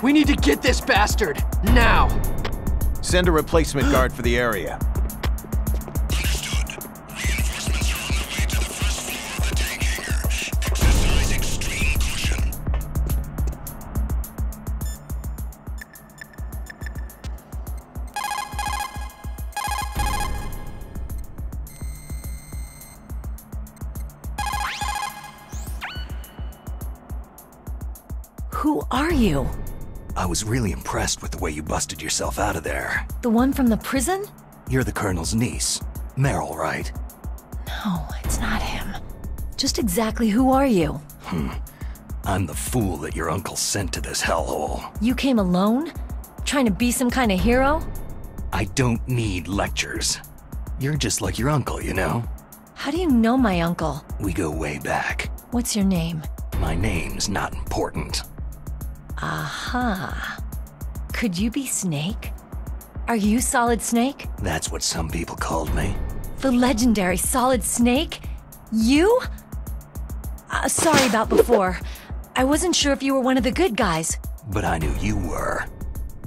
We need to get this bastard, now! Send a replacement guard for the area. Understood. Reinforcements are on the way to the first floor of the tank hangar. Exercise extreme caution. Who are you? I was really impressed with the way you busted yourself out of there. The one from the prison? You're the Colonel's niece. Meryl, right? No, it's not him. Just exactly who are you? I'm the fool that your uncle sent to this hellhole. You came alone? Trying to be some kind of hero? I don't need lectures. You're just like your uncle, you know? How do you know my uncle? We go way back. What's your name? My name's not important. Aha. Could you be Snake? Are you Solid Snake? That's what some people called me. The legendary Solid Snake? You? Sorry about before. I wasn't sure if you were one of the good guys. But I knew you were.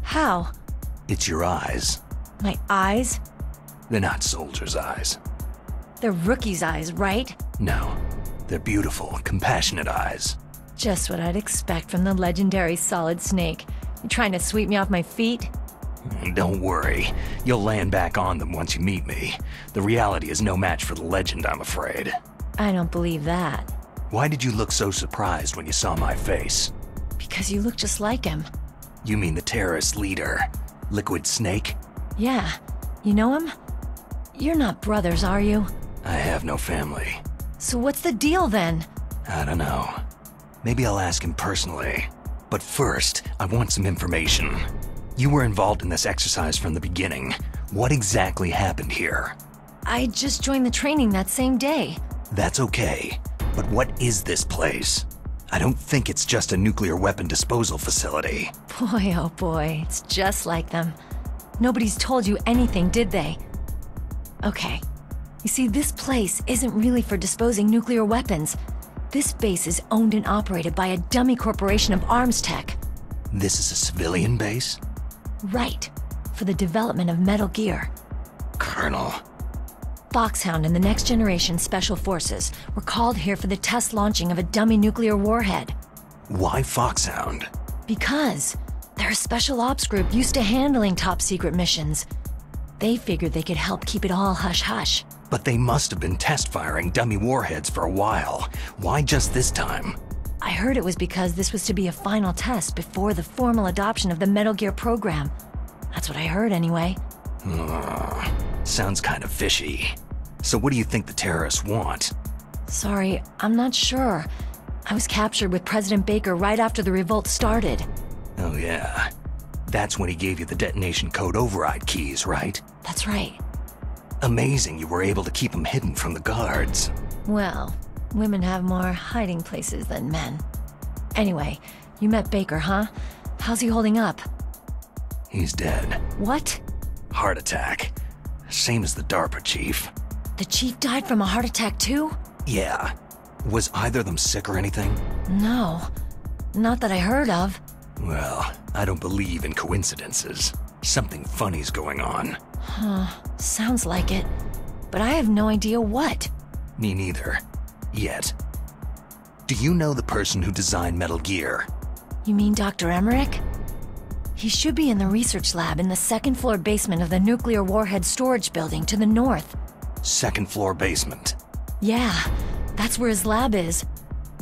How? It's your eyes. My eyes? They're not soldiers' eyes. They're rookie's eyes, right? No. They're beautiful, compassionate eyes. Just what I'd expect from the legendary Solid Snake. You trying to sweep me off my feet? Don't worry. You'll land back on them once you meet me. The reality is no match for the legend, I'm afraid. I don't believe that. Why did you look so surprised when you saw my face? Because you look just like him. You mean the terrorist leader, Liquid Snake? Yeah. You know him? You're not brothers, are you? I have no family. So what's the deal then? I don't know. Maybe I'll ask him personally. But first, I want some information. You were involved in this exercise from the beginning. What exactly happened here? I just joined the training that same day. That's okay. But what is this place? I don't think it's just a nuclear weapon disposal facility. Boy, oh boy, it's just like them. Nobody's told you anything, did they? Okay. You see, this place isn't really for disposing nuclear weapons. This base is owned and operated by a dummy corporation of arms tech. This is a civilian base? Right. For the development of Metal Gear. Colonel. Foxhound and the Next Generation Special Forces were called here for the test launching of a dummy nuclear warhead. Why Foxhound? Because they're a special ops group used to handling top-secret missions. They figured they could help keep it all hush-hush. But they must have been test-firing dummy warheads for a while. Why just this time? I heard it was because this was to be a final test before the formal adoption of the Metal Gear program. That's what I heard anyway. Sounds kind of fishy. So what do you think the terrorists want? Sorry, I'm not sure. I was captured with President Baker right after the revolt started. Oh yeah. That's when he gave you the detonation code override keys, right? That's right. Amazing you were able to keep them hidden from the guards. Well, women have more hiding places than men. Anyway, you met Baker, huh? How's he holding up? He's dead. What? Heart attack. Same as the DARPA chief. The chief died from a heart attack too? Yeah. Was either of them sick or anything? No. Not that I heard of. Well, I don't believe in coincidences. Something funny's going on. Huh. Sounds like it. But I have no idea what. Me neither. Yet. Do you know the person who designed Metal Gear? You mean Dr. Emmerich? He should be in the research lab in the second-floor basement of the nuclear warhead storage building to the north. Second-floor basement. Yeah, that's where his lab is.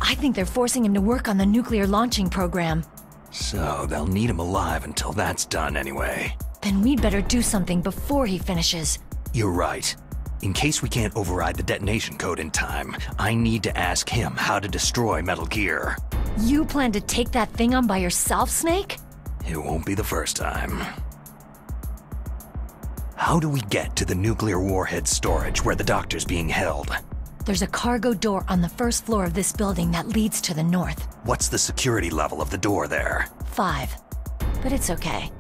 I think they're forcing him to work on the nuclear launching program. So they'll need him alive until that's done anyway. Then we'd better do something before he finishes. You're right. In case we can't override the detonation code in time, I need to ask him how to destroy Metal Gear. You plan to take that thing on by yourself, Snake? It won't be the first time. How do we get to the nuclear warhead storage where the doctor's being held? There's a cargo door on the first floor of this building that leads to the north. What's the security level of the door there? 5. But it's okay.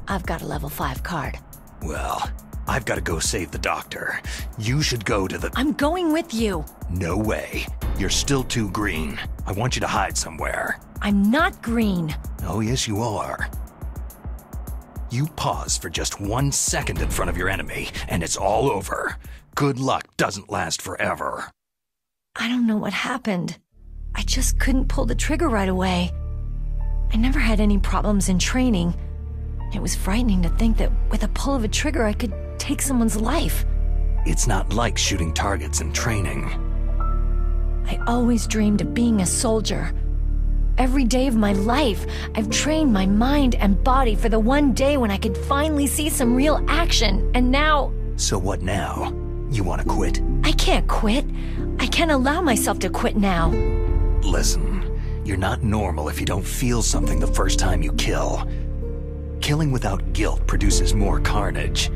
I've got a level 5 card. Well, I've got to go save the doctor. You should go to the... I'm going with you. No way. You're still too green. I want you to hide somewhere. I'm not green. Oh, yes, you are. You pause for just 1 second in front of your enemy, and it's all over. Good luck doesn't last forever. I don't know what happened. I just couldn't pull the trigger right away. I never had any problems in training. It was frightening to think that with a pull of a trigger I could take someone's life. It's not like shooting targets in training. I always dreamed of being a soldier. Every day of my life, I've trained my mind and body for the one day when I could finally see some real action, and now... So what now? You want to quit? I can't quit. I can't allow myself to quit now. Listen, you're not normal if you don't feel something the first time you kill. Killing without guilt produces more carnage.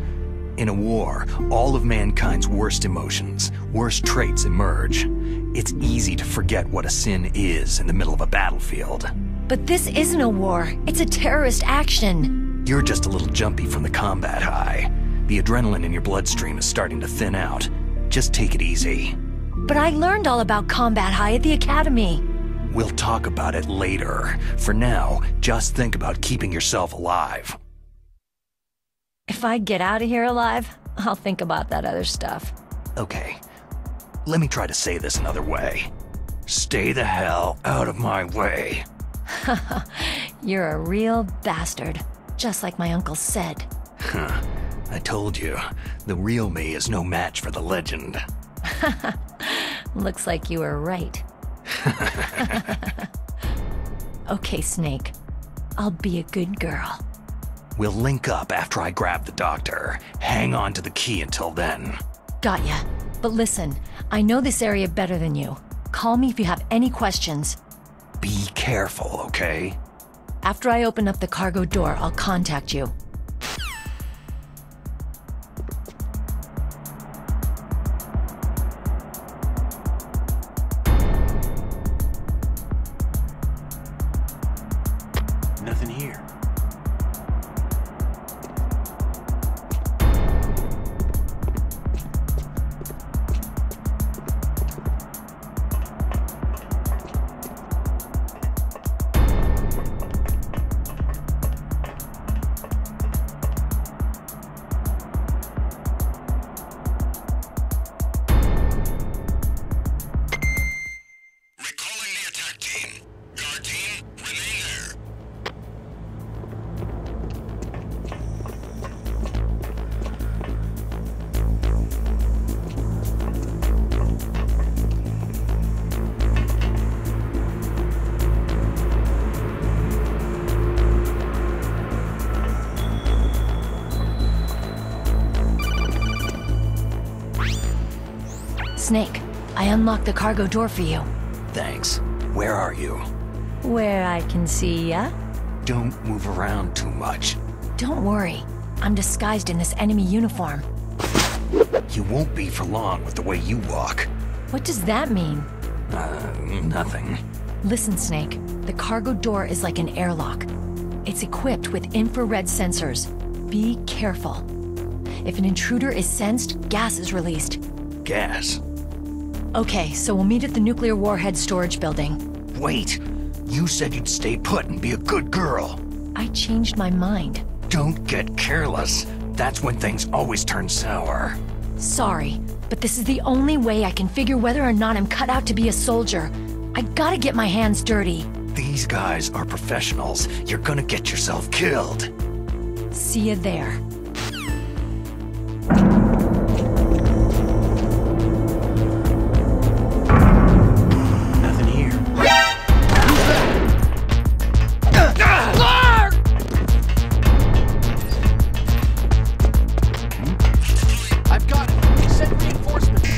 In a war, all of mankind's worst emotions, worst traits emerge. It's easy to forget what a sin is in the middle of a battlefield. But this isn't a war. It's a terrorist action. You're just a little jumpy from the combat high. The adrenaline in your bloodstream is starting to thin out. Just take it easy. But I learned all about combat high at the academy. We'll talk about it later. For now, just think about keeping yourself alive. If I get out of here alive, I'll think about that other stuff. Okay. Let me try to say this another way. Stay the hell out of my way. You're a real bastard, just like my uncle said. Huh. I told you, the real me is no match for the legend. Looks like you were right. Okay, Snake. I'll be a good girl. We'll link up after I grab the doctor. Hang on to the key until then. Got ya. But listen, I know this area better than you. Call me if you have any questions. Be careful, okay? After I open up the cargo door, I'll contact you. Nothing here. Recalling the attack team. Guard team, remain there. Snake, I unlocked the cargo door for you. Thanks. Where are you? Where I can see ya? Don't move around too much. Don't worry. I'm disguised in this enemy uniform. You won't be for long with the way you walk. What does that mean? Nothing. Listen, Snake. The cargo door is like an airlock. It's equipped with infrared sensors. Be careful. If an intruder is sensed, gas is released. Gas? Okay, so we'll meet at the nuclear warhead storage building. Wait! You said you'd stay put and be a good girl. I changed my mind. Don't get careless. That's when things always turn sour. Sorry, but this is the only way I can figure whether or not I'm cut out to be a soldier. I gotta get my hands dirty. These guys are professionals. You're gonna get yourself killed. See you there. Nothing here. I've got it. Send reinforcements.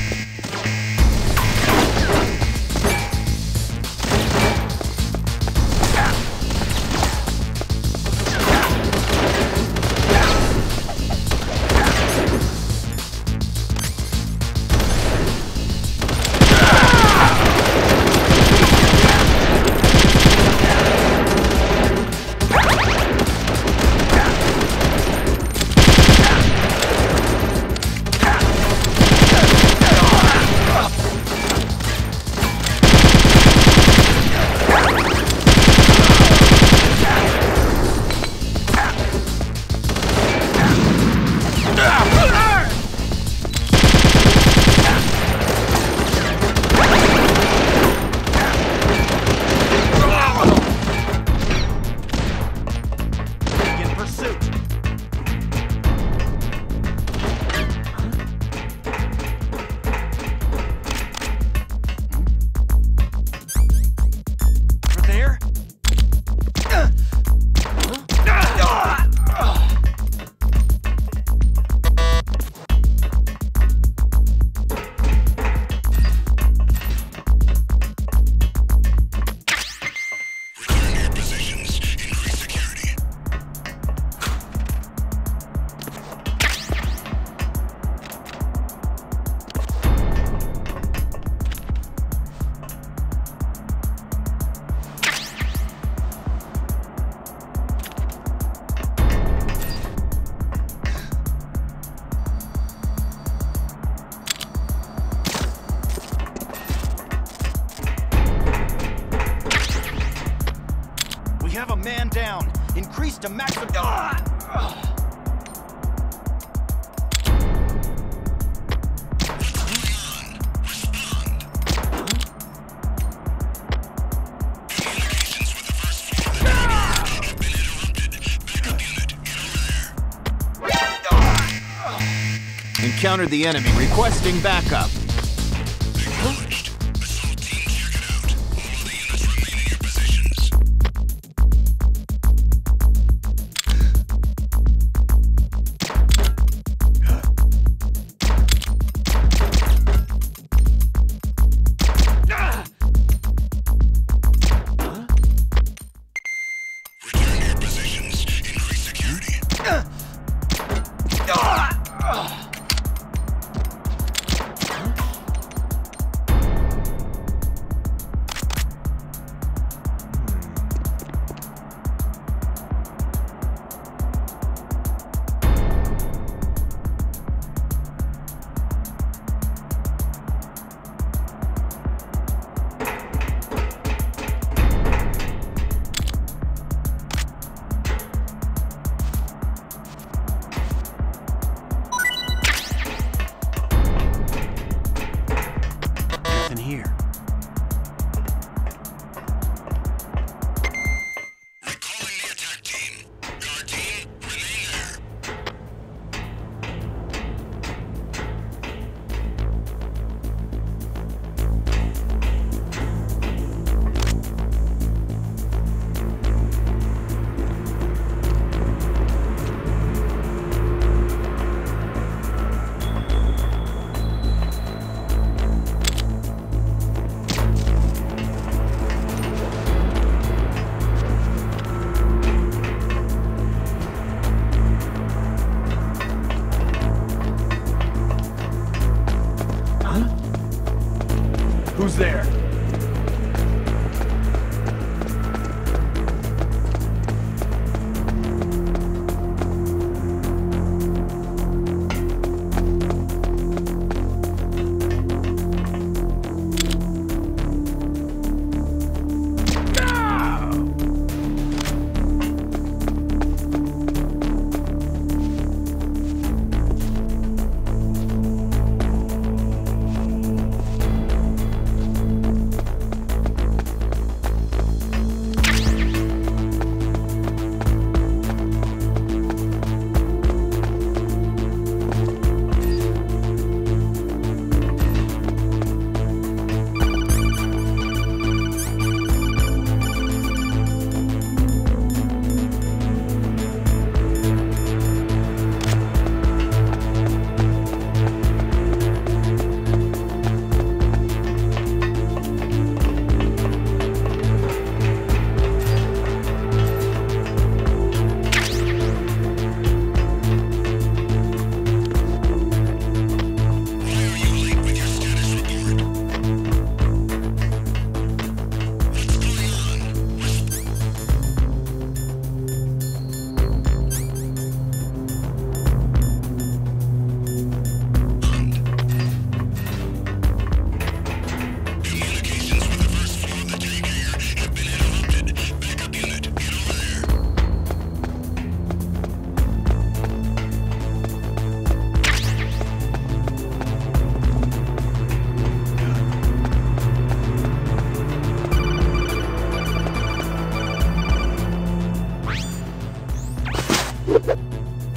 increased to maximum. Encountered the enemy, requesting backup. Assault team, check it out. All of the units remain in your positions. Return to your positions. Increase security. Nothing here. Recalling the attack team. Guard team, remain there. Who's there?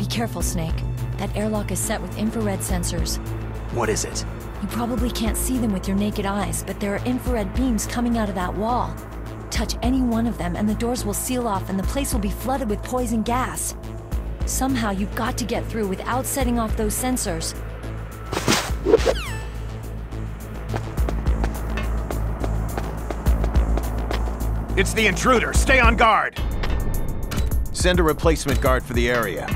Careful, Snake. That airlock is set with infrared sensors. What is it? You probably can't see them with your naked eyes, but there are infrared beams coming out of that wall. Touch any one of them and the doors will seal off and the place will be flooded with poison gas. Somehow you've got to get through without setting off those sensors. It's the intruder. Stay on guard. Send a replacement guard for the area.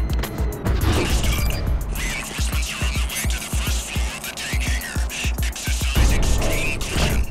Understood. Reinforcements are on the way to the first floor of the tank hangar. Exercise extreme caution.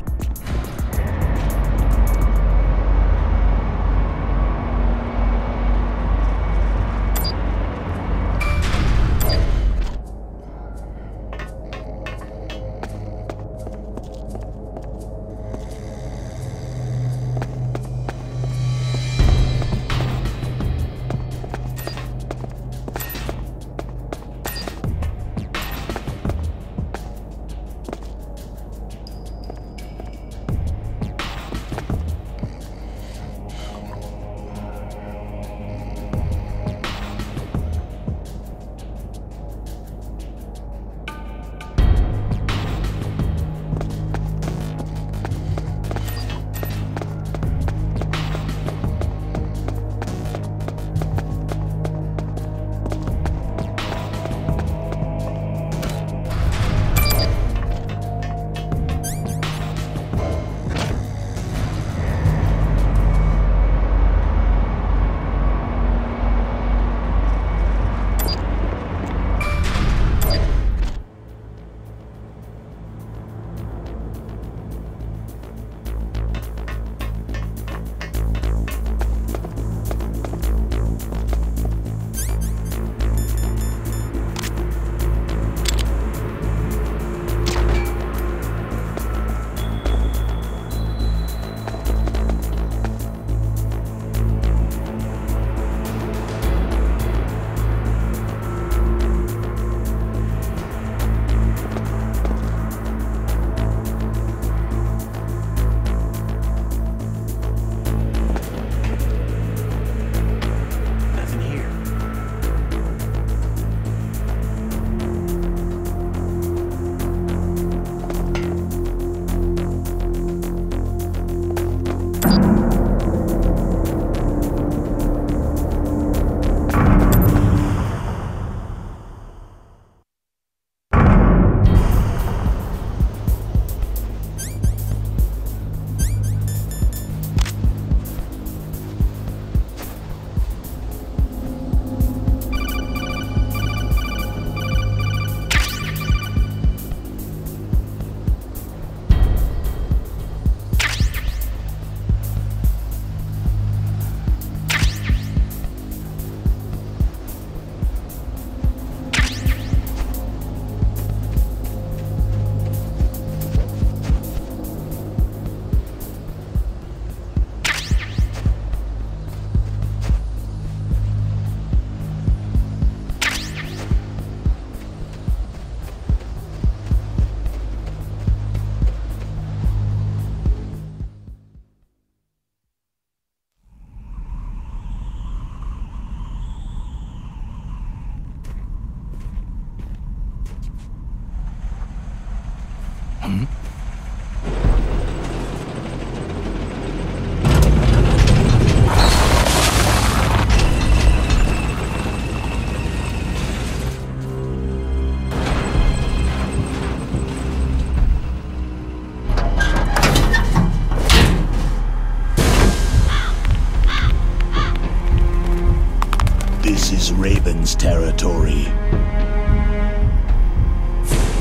This is Raven's territory.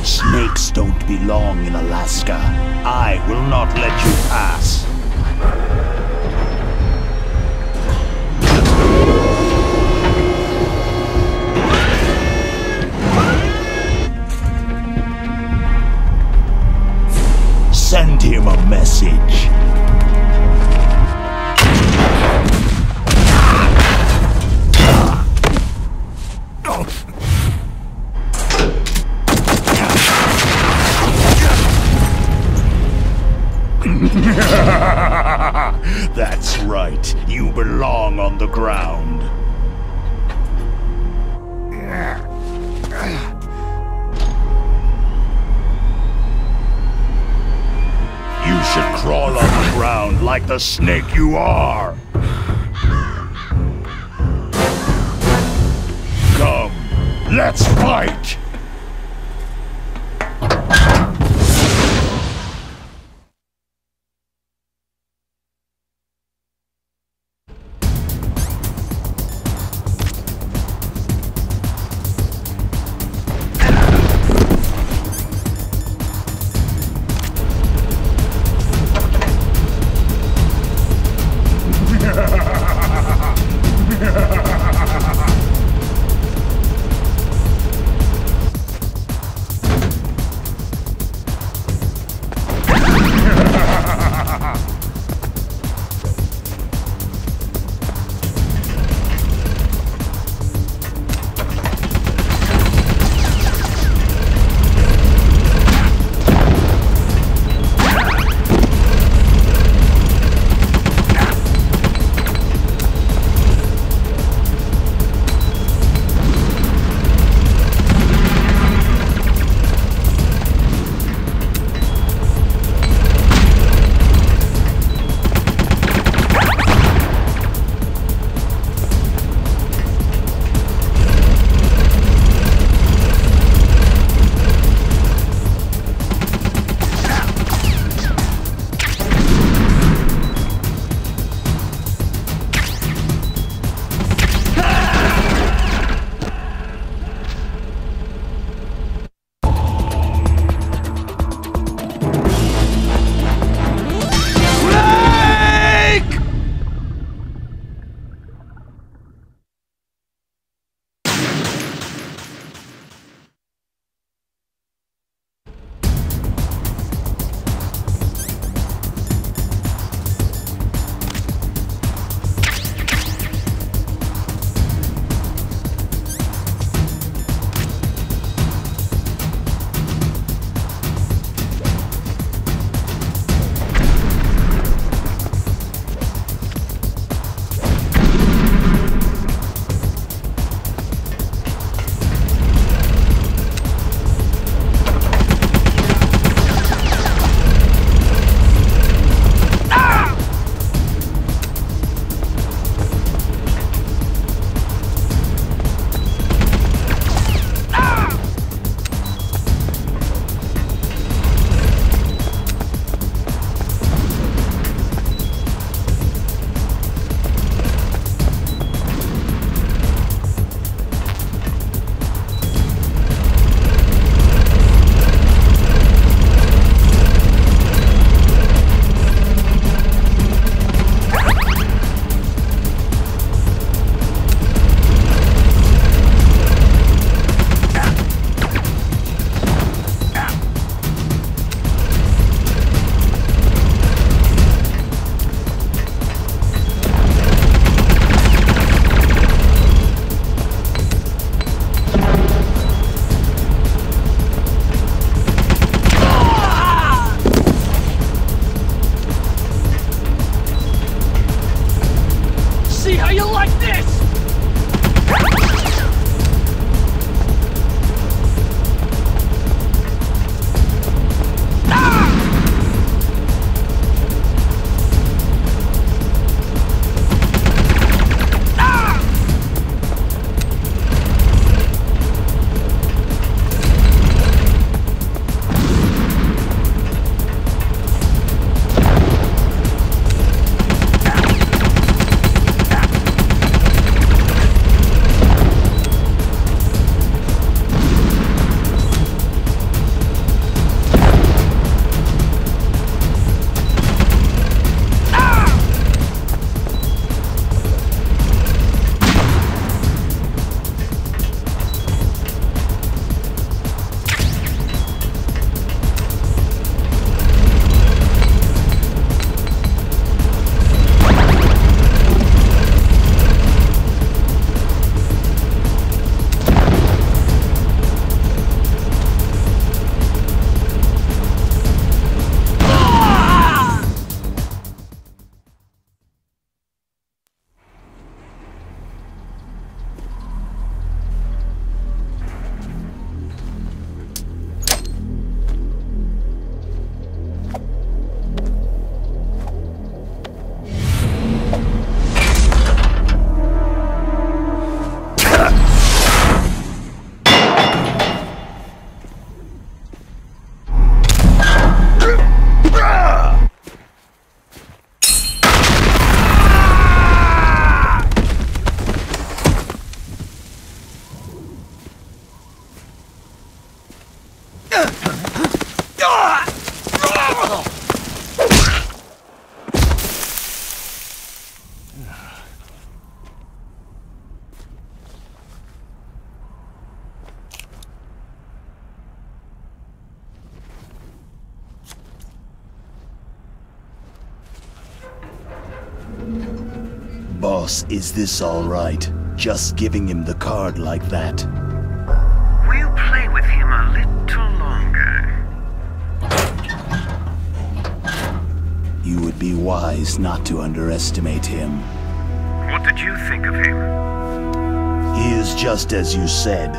Snakes don't belong in Alaska. I will not let you pass. Send him a message. That's right. You belong on the ground. You should crawl on the ground like the snake you are. Come, let's fight! Boss, is this all right? Just giving him the card like that? We'll play with him a little longer. You would be wise not to underestimate him. What did you think of him? He is just as you said.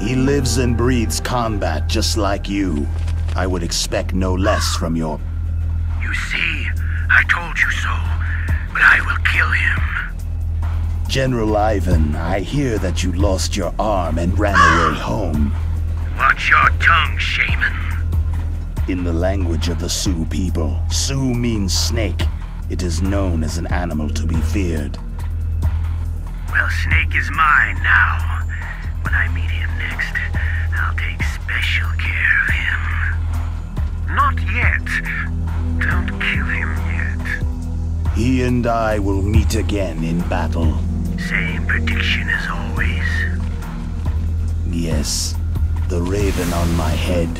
He lives and breathes combat just like you. I would expect no less from your... You see, I told you so, but I will kill him. General Ivan, I hear that you lost your arm and ran away home. Watch your tongue, shaman. In the language of the Sioux people, Sioux means snake. It is known as an animal to be feared. Well, Snake is mine now. When I meet him next, I'll take special care of him. Not yet. Don't kill him yet. He and I will meet again in battle. Same prediction as always. Yes, the raven on my head.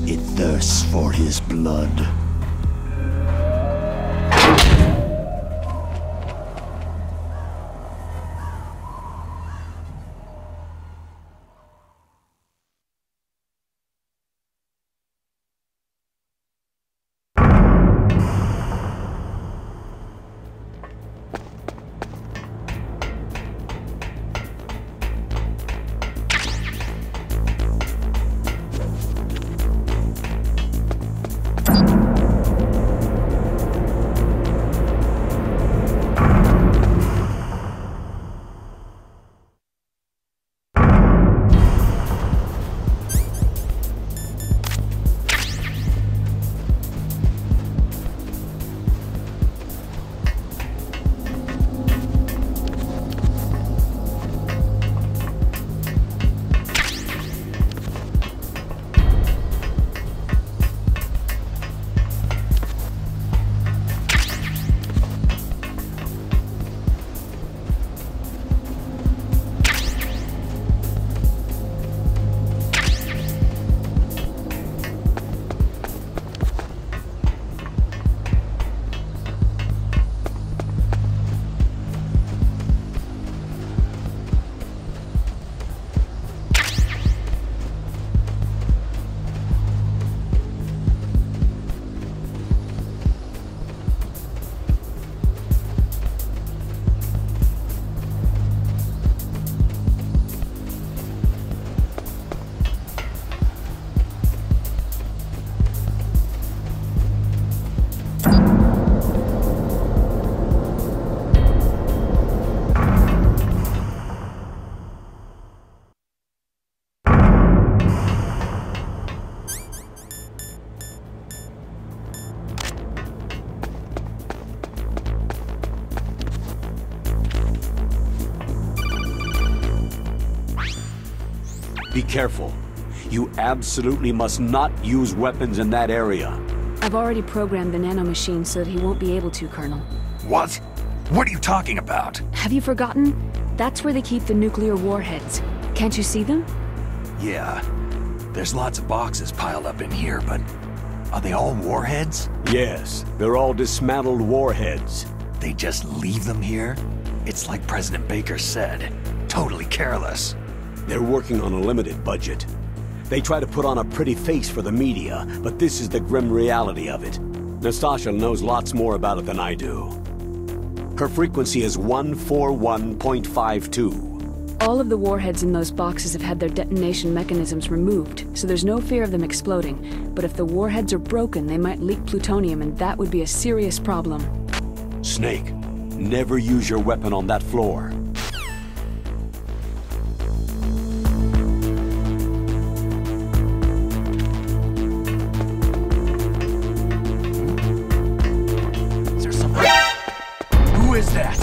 It thirsts for his blood. Be careful. You absolutely must not use weapons in that area. I've already programmed the nanomachine so that he won't be able to, Colonel. What? What are you talking about? Have you forgotten? That's where they keep the nuclear warheads. Can't you see them? Yeah. There's lots of boxes piled up in here, but are they all warheads? Yes, they're all dismantled warheads. They just leave them here? It's like President Baker said. Totally careless. They're working on a limited budget. They try to put on a pretty face for the media, but this is the grim reality of it. Nastasha knows lots more about it than I do. Her frequency is 141.52. All of the warheads in those boxes have had their detonation mechanisms removed, so there's no fear of them exploding. But if the warheads are broken, they might leak plutonium, and that would be a serious problem. Snake, never use your weapon on that floor. Who is that?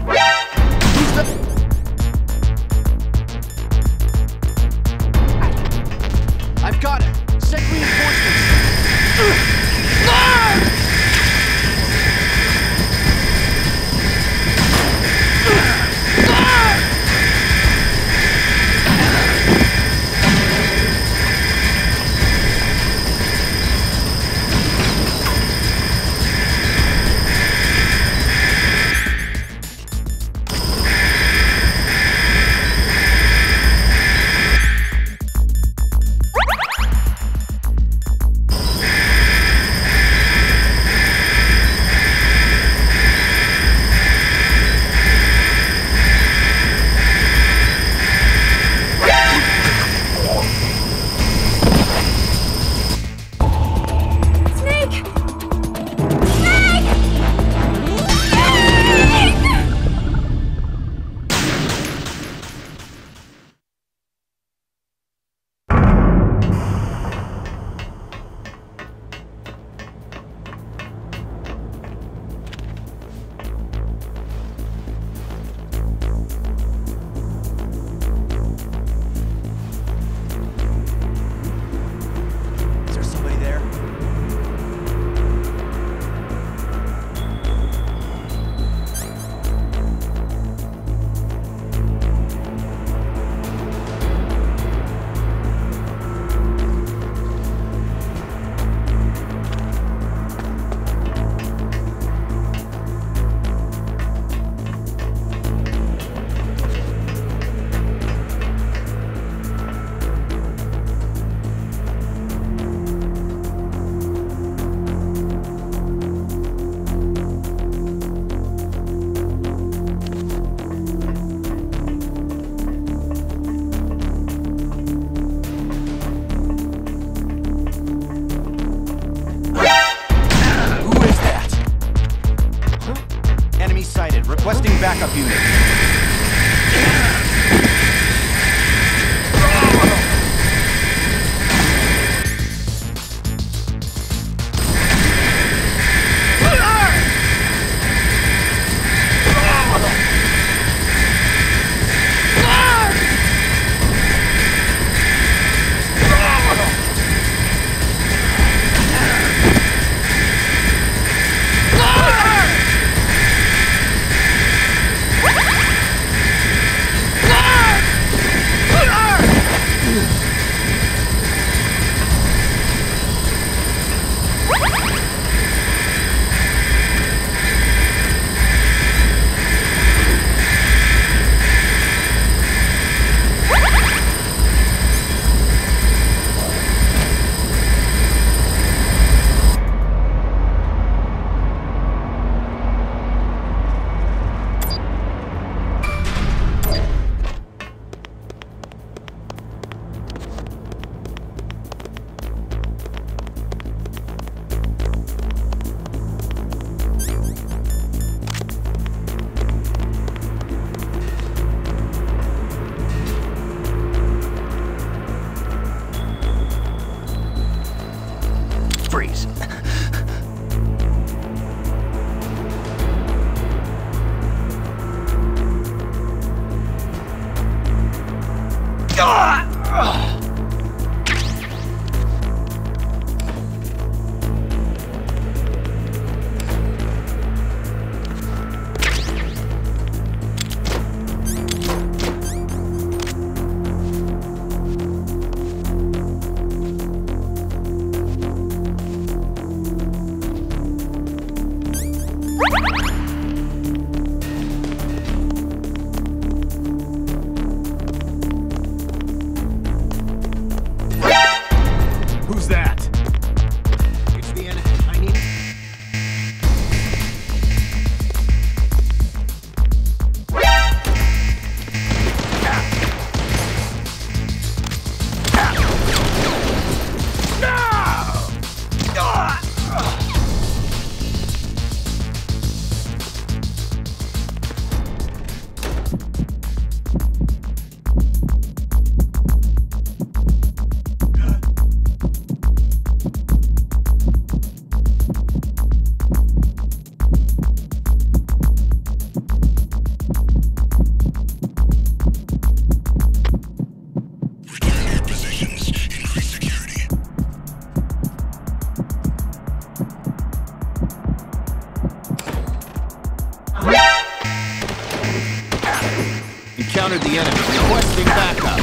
Who's the... I've got it! Send reinforcements! Requesting backup unit. Freeze. encountered the enemy. Requesting backup.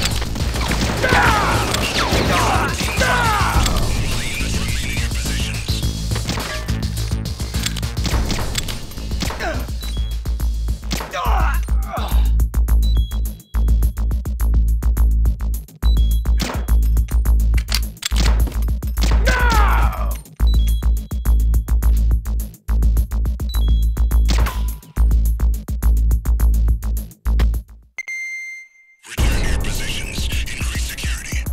Return to your positions. Increase security.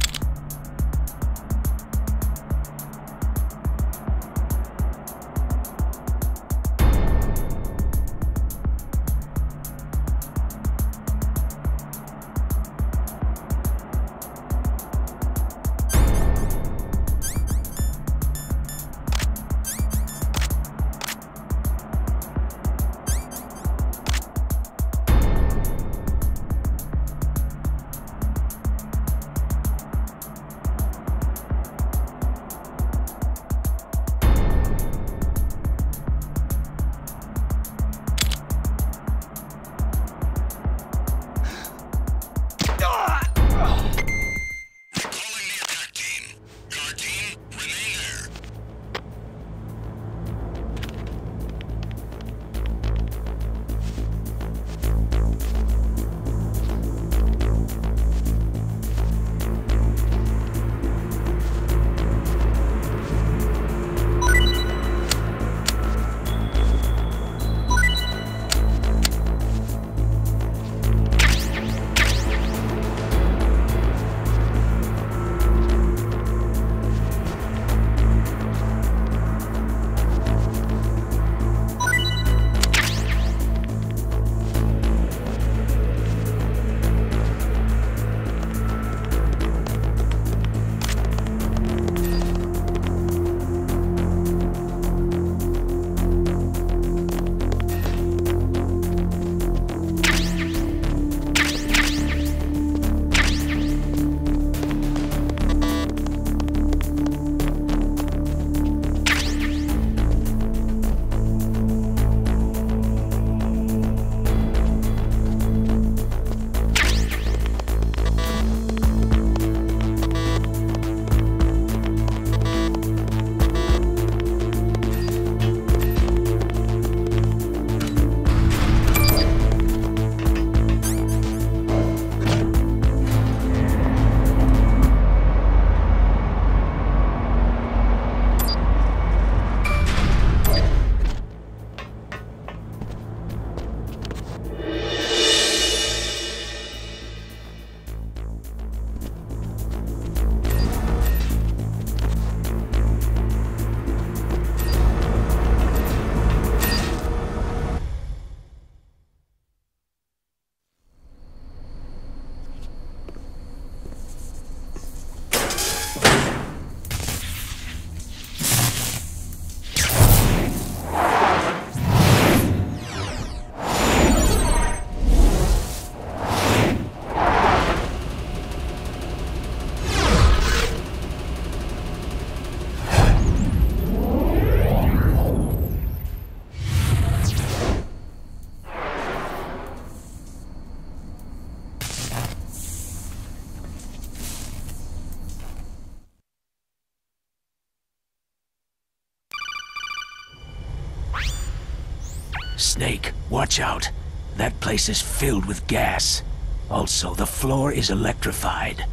Snake, watch out. That place is filled with gas. Also, the floor is electrified.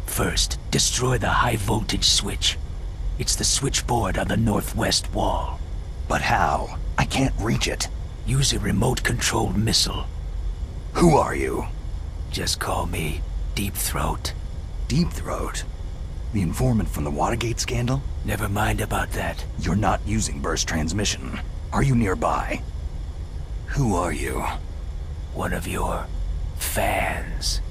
First, destroy the high-voltage switch. It's the switchboard on the northwest wall. But how? I can't reach it. Use a remote-controlled missile. Who are you? Just call me Deep Throat. Deep Throat? The informant from the Watergate scandal? Never mind about that. You're not using burst transmission. Are you nearby? Who are you? One of your fans.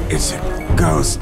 It's a ghost.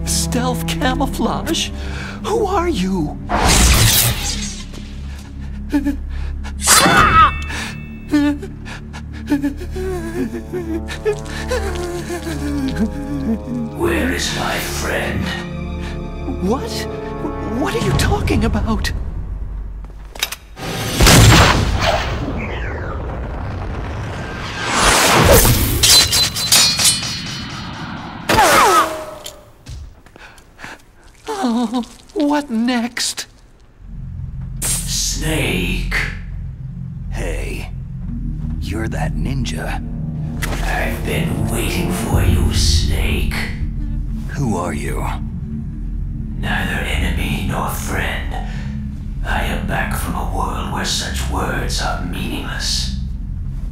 Stealth camouflage? Who are you? Where is my friend? What? What are you talking about? Oh, what next? Snake. Hey, you're that ninja. I've been waiting for you, Snake. Who are you? Neither enemy nor friend. I am back from a world where such words are meaningless.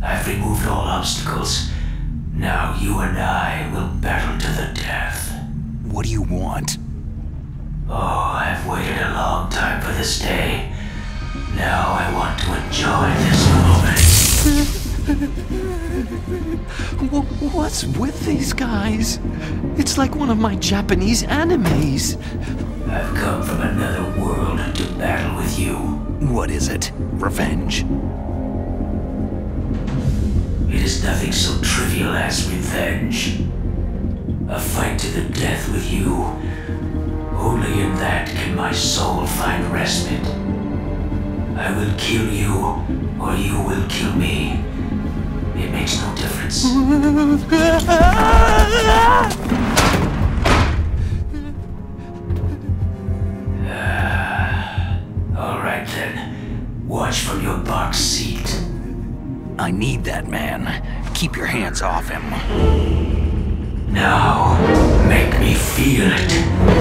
I've removed all obstacles. Now you and I will battle to the death. What do you want? Oh, I've waited a long time for this day. Now I want to enjoy this moment. What's with these guys? It's like one of my Japanese animes. I've come from another world to battle with you. What is it? Revenge? It is nothing so trivial as revenge. A fight to the death with you. Only in that can my soul find respite. I will kill you, or you will kill me. It makes no difference. All right then. Watch from your box seat. I need that man. Keep your hands off him. Now, make me feel it.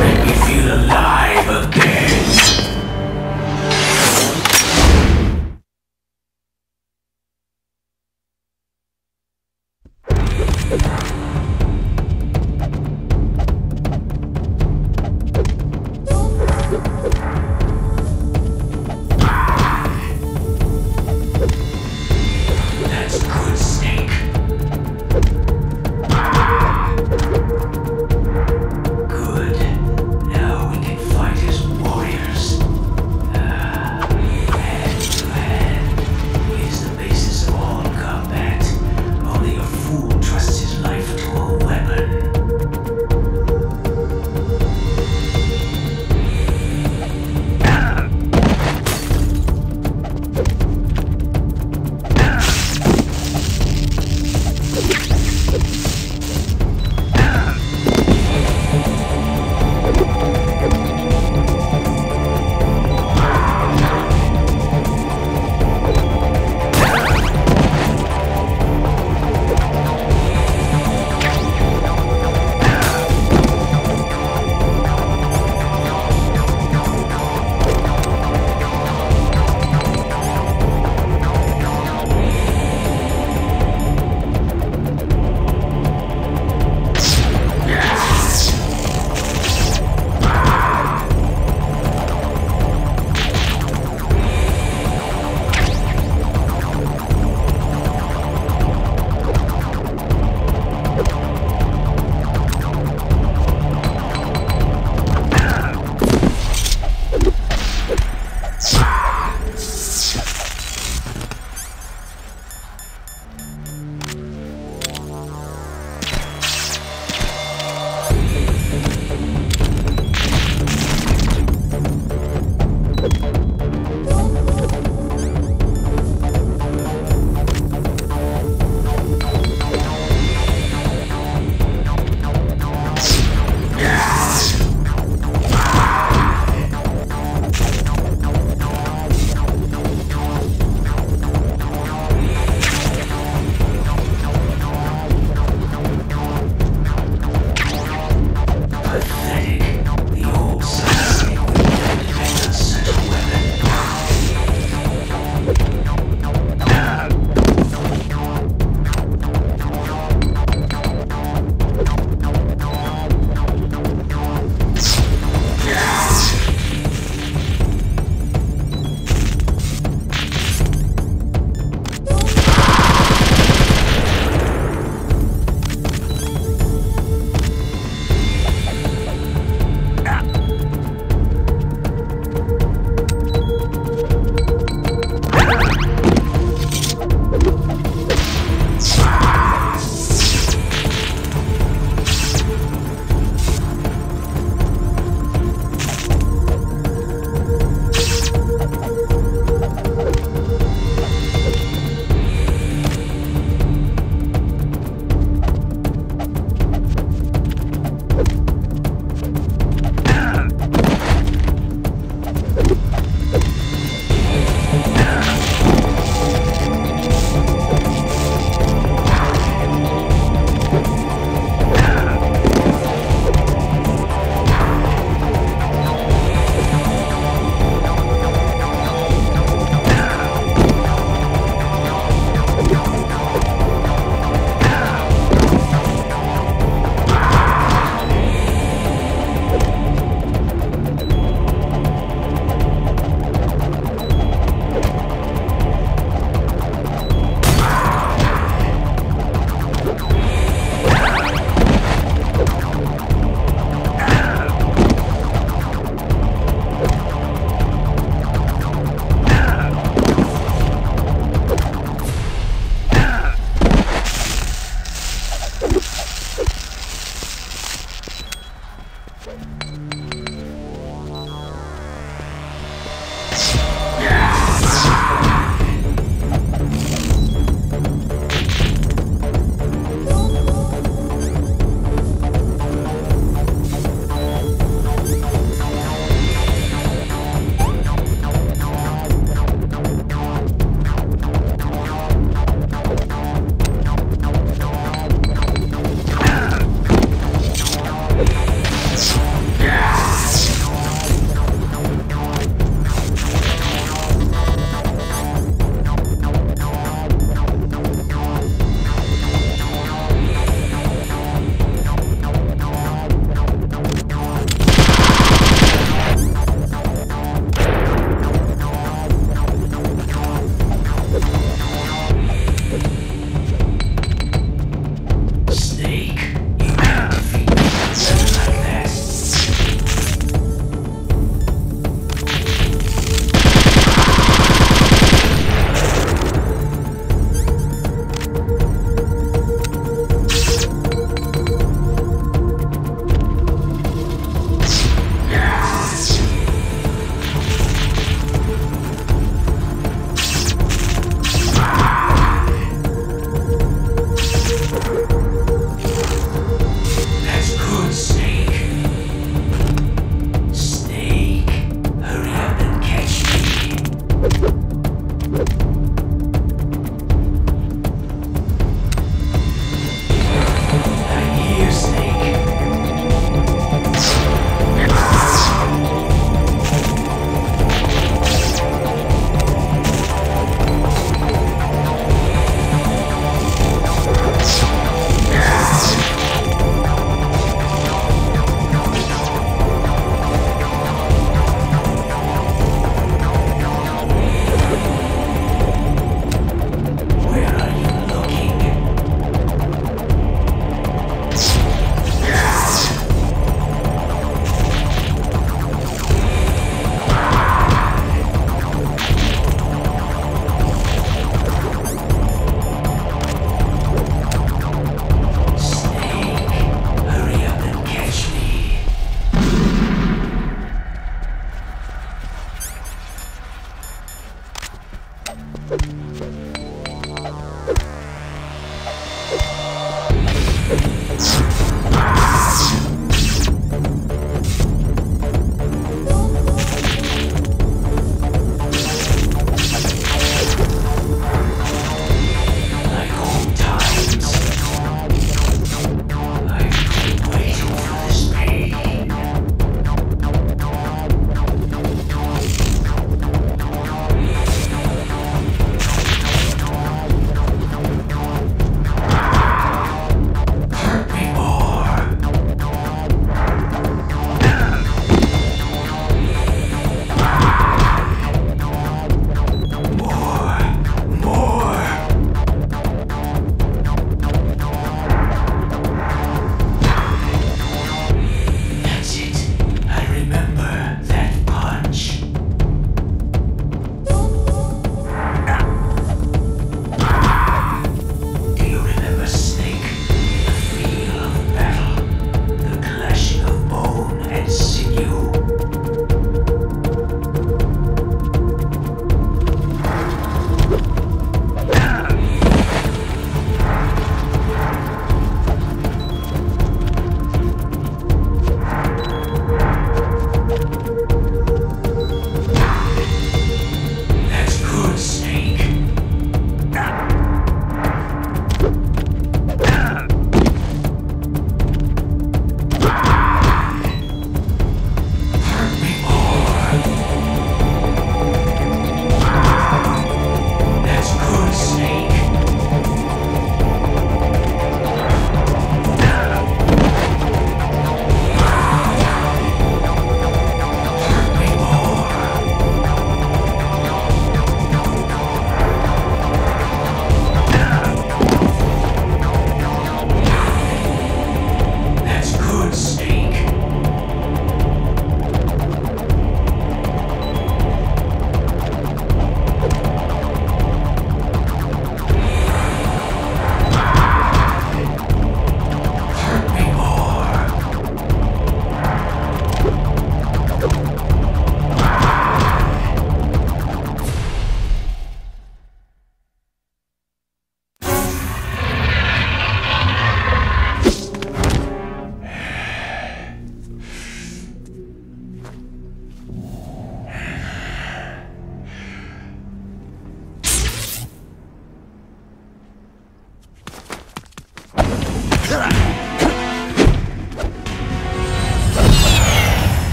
Make me feel alive again. That's good, Snake. Good. Now we can fight as warriors.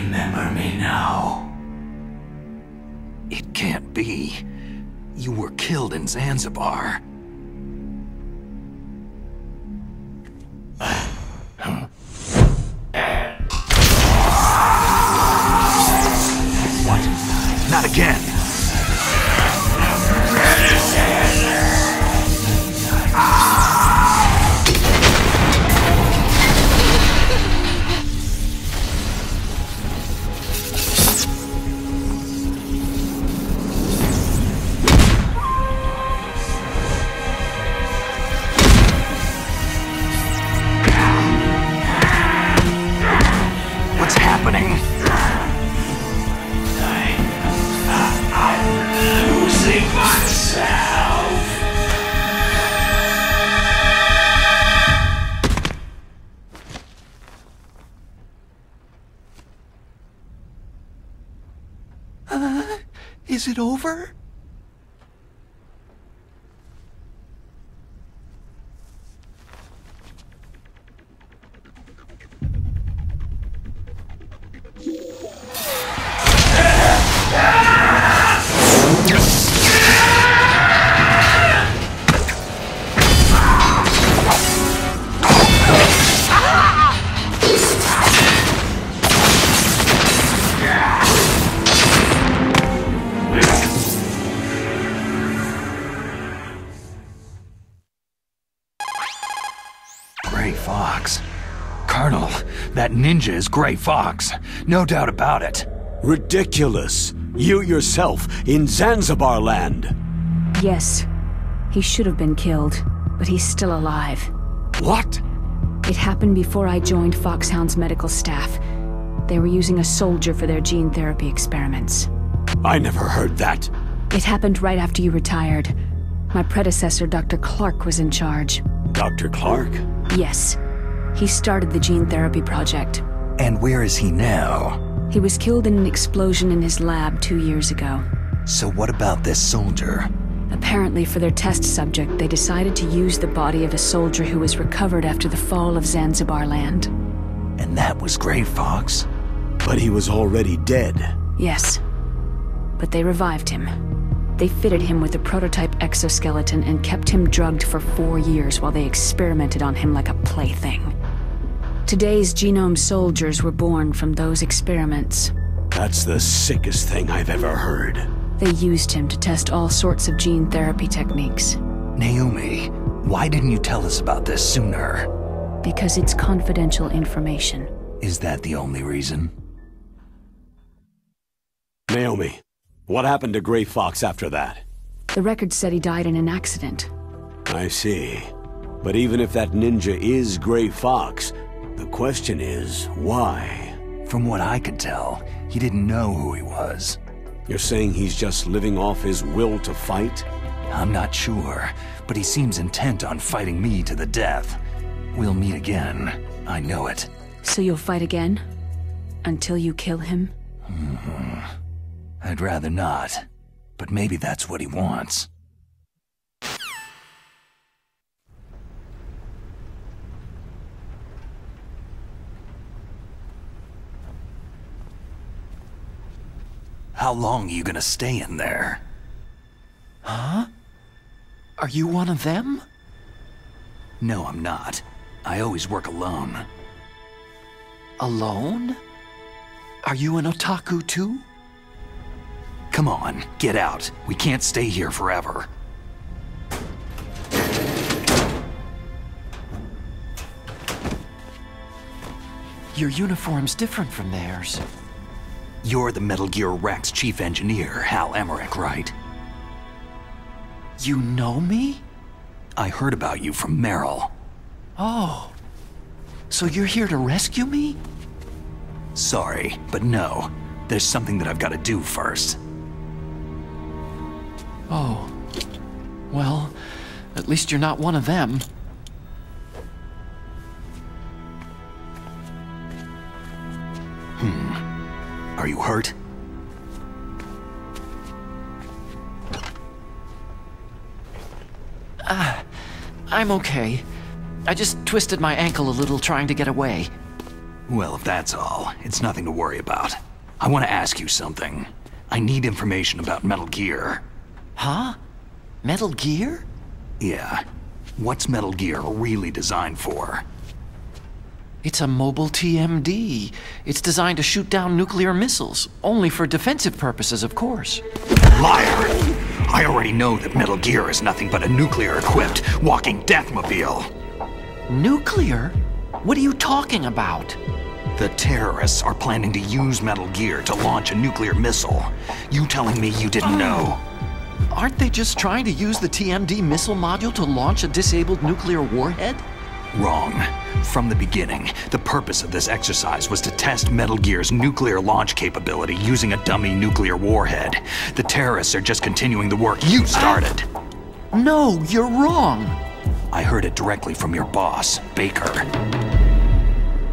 remember me now? It can't be. You were killed in Zanzibar. What? Not again! What's happening? I'm losing myself. Is it over? Ninja is Gray Fox. No doubt about it. Ridiculous. You yourself, in Zanzibar land. Yes. He should have been killed, but he's still alive. What? It happened before I joined Foxhound's medical staff. They were using a soldier for their gene therapy experiments. I never heard that. It happened right after you retired. My predecessor, Dr. Clark, was in charge. Dr. Clark? Yes. He started the gene therapy project. And where is he now? He was killed in an explosion in his lab 2 years ago. So what about this soldier? Apparently, for their test subject, they decided to use the body of a soldier who was recovered after the fall of Zanzibar land. And that was Gray Fox? But he was already dead. Yes. But they revived him. They fitted him with a prototype exoskeleton and kept him drugged for 4 years while they experimented on him like a plaything. Today's genome soldiers were born from those experiments. That's the sickest thing I've ever heard. They used him to test all sorts of gene therapy techniques. Naomi, why didn't you tell us about this sooner? Because it's confidential information. Is that the only reason? Naomi, what happened to Gray Fox after that? The record said he died in an accident. I see. But even if that ninja is Gray Fox, the question is, why? From what I could tell, he didn't know who he was. You're saying he's just living off his will to fight? I'm not sure, but he seems intent on fighting me to the death. We'll meet again. I know it. So you'll fight again? Until you kill him? I'd rather not, but maybe that's what he wants. How long are you gonna stay in there? Huh? Are you one of them? No, I'm not. I always work alone. Alone? Are you an otaku too? Come on, get out. We can't stay here forever. Your uniform's different from theirs. You're the Metal Gear Rex chief engineer, Hal Emmerich, right? You know me? I heard about you from Meryl. Oh. So you're here to rescue me? Sorry, but no. There's something that I've got to do first. Oh. Well, at least you're not one of them. Are you hurt? I'm okay. I just twisted my ankle a little trying to get away. Well, if that's all, it's nothing to worry about. I want to ask you something. I need information about Metal Gear. Huh? Metal Gear? Yeah. What's Metal Gear really designed for? It's a mobile TMD. It's designed to shoot down nuclear missiles. Only for defensive purposes, of course. Liar! I already know that Metal Gear is nothing but a nuclear-equipped walking deathmobile. Nuclear? What are you talking about? The terrorists are planning to use Metal Gear to launch a nuclear missile. You telling me you didn't know? Aren't they just trying to use the TMD missile module to launch a disabled nuclear warhead? Wrong. From the beginning, the purpose of this exercise was to test Metal Gear's nuclear launch capability using a dummy nuclear warhead. The terrorists are just continuing the work you started. No, you're wrong. I heard it directly from your boss, Baker.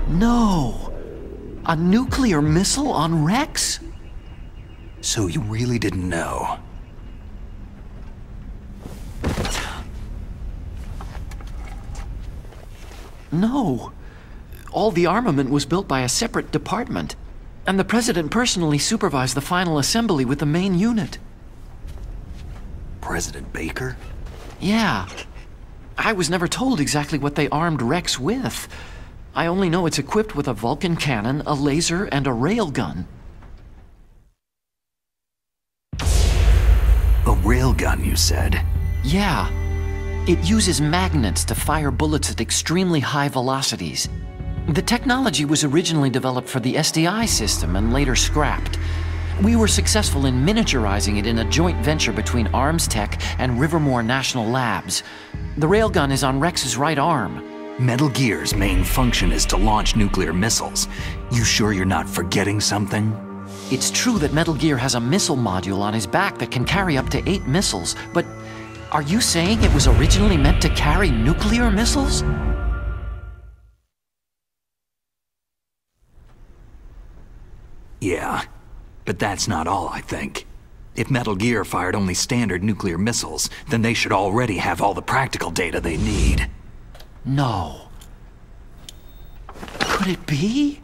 No. A nuclear missile on Rex? So you really didn't know? No. All the armament was built by a separate department, and the President personally supervised the final assembly with the main unit. President Baker? Yeah. I was never told exactly what they armed Rex with. I only know it's equipped with a Vulcan cannon, a laser, and a railgun. A railgun, you said? Yeah. It uses magnets to fire bullets at extremely high velocities. The technology was originally developed for the SDI system and later scrapped. We were successful in miniaturizing it in a joint venture between Arms Tech and Rivermore National Labs. The railgun is on Rex's right arm. Metal Gear's main function is to launch nuclear missiles. You sure you're not forgetting something? It's true that Metal Gear has a missile module on his back that can carry up to 8 missiles, but are you saying it was originally meant to carry nuclear missiles? Yeah, but that's not all, I think. If Metal Gear fired only standard nuclear missiles, then they should already have all the practical data they need. No. Could it be?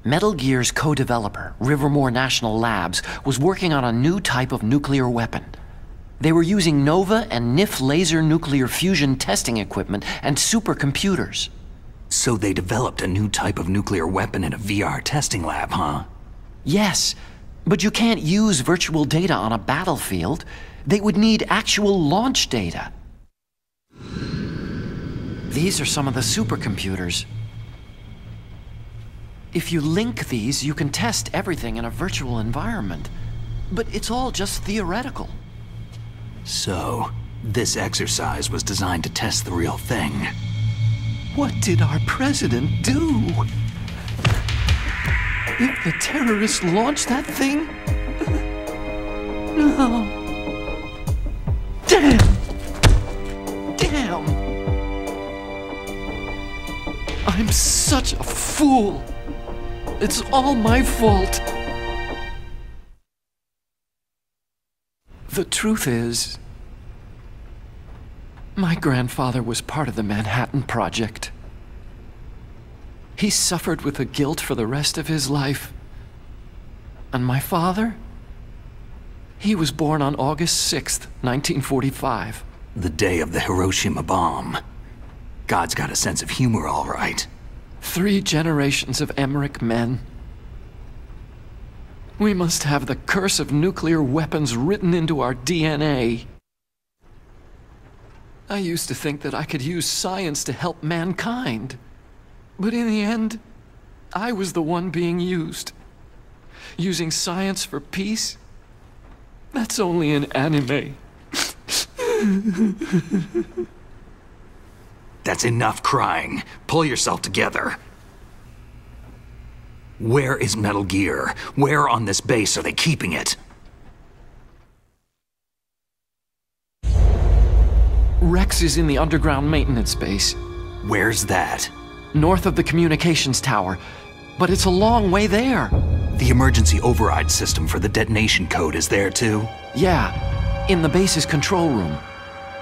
Metal Gear's co-developer, Rivermore National Labs, was working on a new type of nuclear weapon. They were using NOVA and NIF laser nuclear fusion testing equipment and supercomputers. So they developed a new type of nuclear weapon in a VR testing lab, huh? Yes, but you can't use virtual data on a battlefield. They would need actual launch data. These are some of the supercomputers. If you link these, you can test everything in a virtual environment. But it's all just theoretical. So, this exercise was designed to test the real thing. What did our president do? If the terrorists launched that thing? No. Damn! Damn! I'm such a fool! It's all my fault! The truth is, my grandfather was part of the Manhattan Project. He suffered with the guilt for the rest of his life. And my father? He was born on August 6th, 1945. The day of the Hiroshima bomb. God's got a sense of humor, all right. 3 generations of Emmerich men. We must have the curse of nuclear weapons written into our DNA. I used to think that I could use science to help mankind. But in the end, I was the one being used. Using science for peace? That's only in anime. That's enough crying. Pull yourself together. Where is Metal Gear? Where on this base are they keeping it? Rex is in the underground maintenance base. Where's that? North of the communications tower. But it's a long way there. The emergency override system for the detonation code is there too? Yeah, in the base's control room.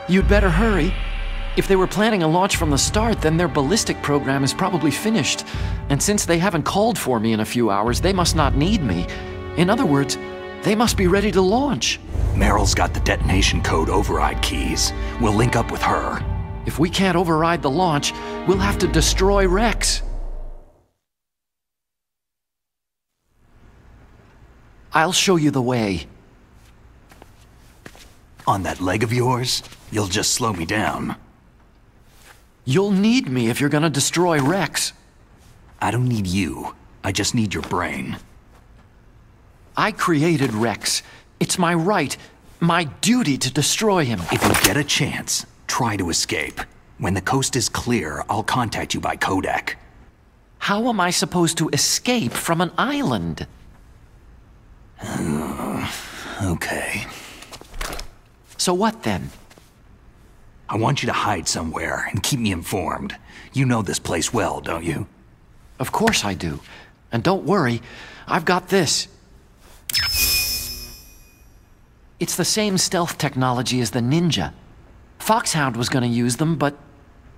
You'd better hurry. If they were planning a launch from the start, then their ballistic program is probably finished. And since they haven't called for me in a few hours, they must not need me. In other words, they must be ready to launch. Meryl's got the detonation code override keys. We'll link up with her. If we can't override the launch, we'll have to destroy Rex. I'll show you the way. On that leg of yours, you'll just slow me down. You'll need me if you're gonna destroy Rex. I don't need you. I just need your brain. I created Rex. It's my right, my duty to destroy him. If you get a chance, try to escape. When the coast is clear, I'll contact you by codec. How am I supposed to escape from an island? Okay. So what then? I want you to hide somewhere and keep me informed. You know this place well, don't you? Of course I do. And don't worry, I've got this. It's the same stealth technology as the Ninja. Foxhound was gonna use them, but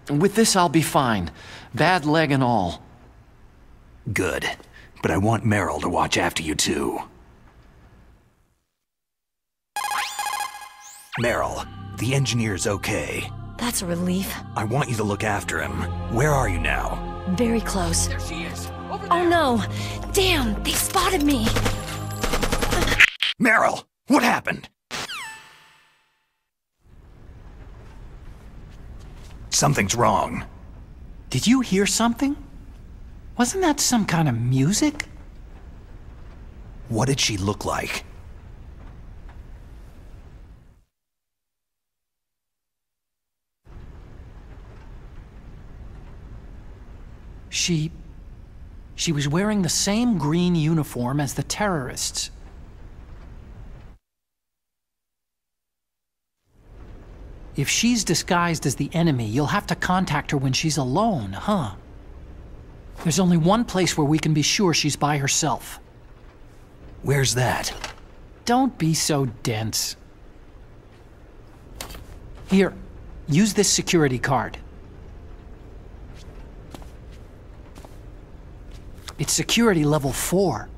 with this I'll be fine. Bad leg and all. Good. But I want Meryl to watch after you too. Meryl, the engineer's okay. That's a relief. I want you to look after him. Where are you now? Very close. There she is. Over there. Oh no! Damn, they spotted me! Meryl, what happened? Something's wrong. Did you hear something? Wasn't that some kind of music? What did she look like? She was wearing the same green uniform as the terrorists. If she's disguised as the enemy, you'll have to contact her when she's alone, huh? There's only one place where we can be sure she's by herself. Where's that? Don't be so dense. Here, use this security card. It's security level 4.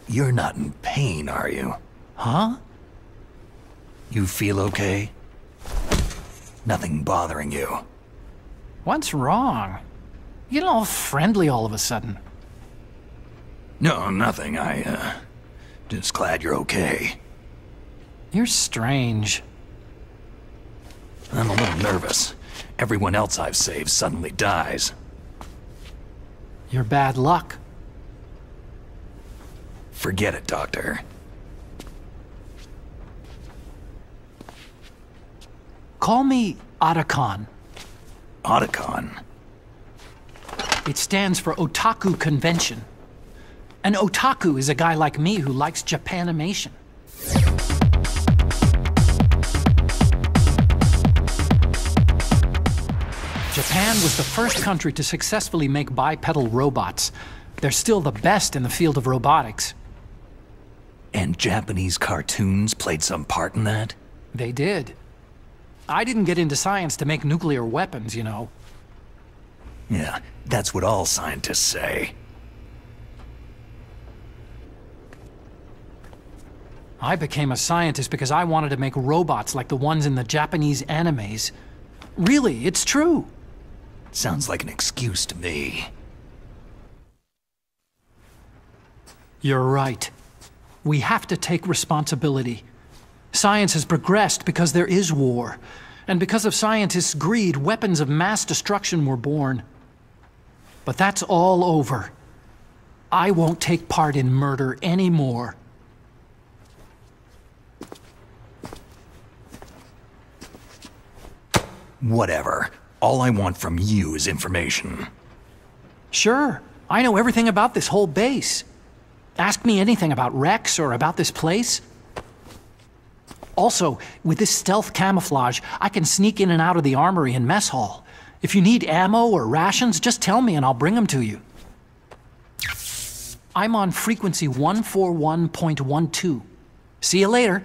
You're not in pain, are you? Huh? You feel okay? Nothing bothering you? What's wrong? You get all friendly all of a sudden. No, nothing. Just glad you're okay. You're strange. I'm a little nervous. Everyone else I've saved suddenly dies. You're bad luck. Forget it, Doctor. Call me Otacon. Otacon? It stands for Otaku Convention. An otaku is a guy like me who likes Japanimation. Japan was the first country to successfully make bipedal robots. They're still the best in the field of robotics. And Japanese cartoons played some part in that? They did. I didn't get into science to make nuclear weapons, you know. Yeah, that's what all scientists say. I became a scientist because I wanted to make robots like the ones in the Japanese animes. Really, it's true. Sounds like an excuse to me. You're right. We have to take responsibility. Science has progressed because there is war. And because of scientists' greed, weapons of mass destruction were born. But that's all over. I won't take part in murder anymore. Whatever. All I want from you is information. Sure. I know everything about this whole base. Ask me anything about Rex or about this place. Also, with this stealth camouflage, I can sneak in and out of the armory and mess hall. If you need ammo or rations, just tell me and I'll bring them to you. I'm on frequency 141.12. See you later.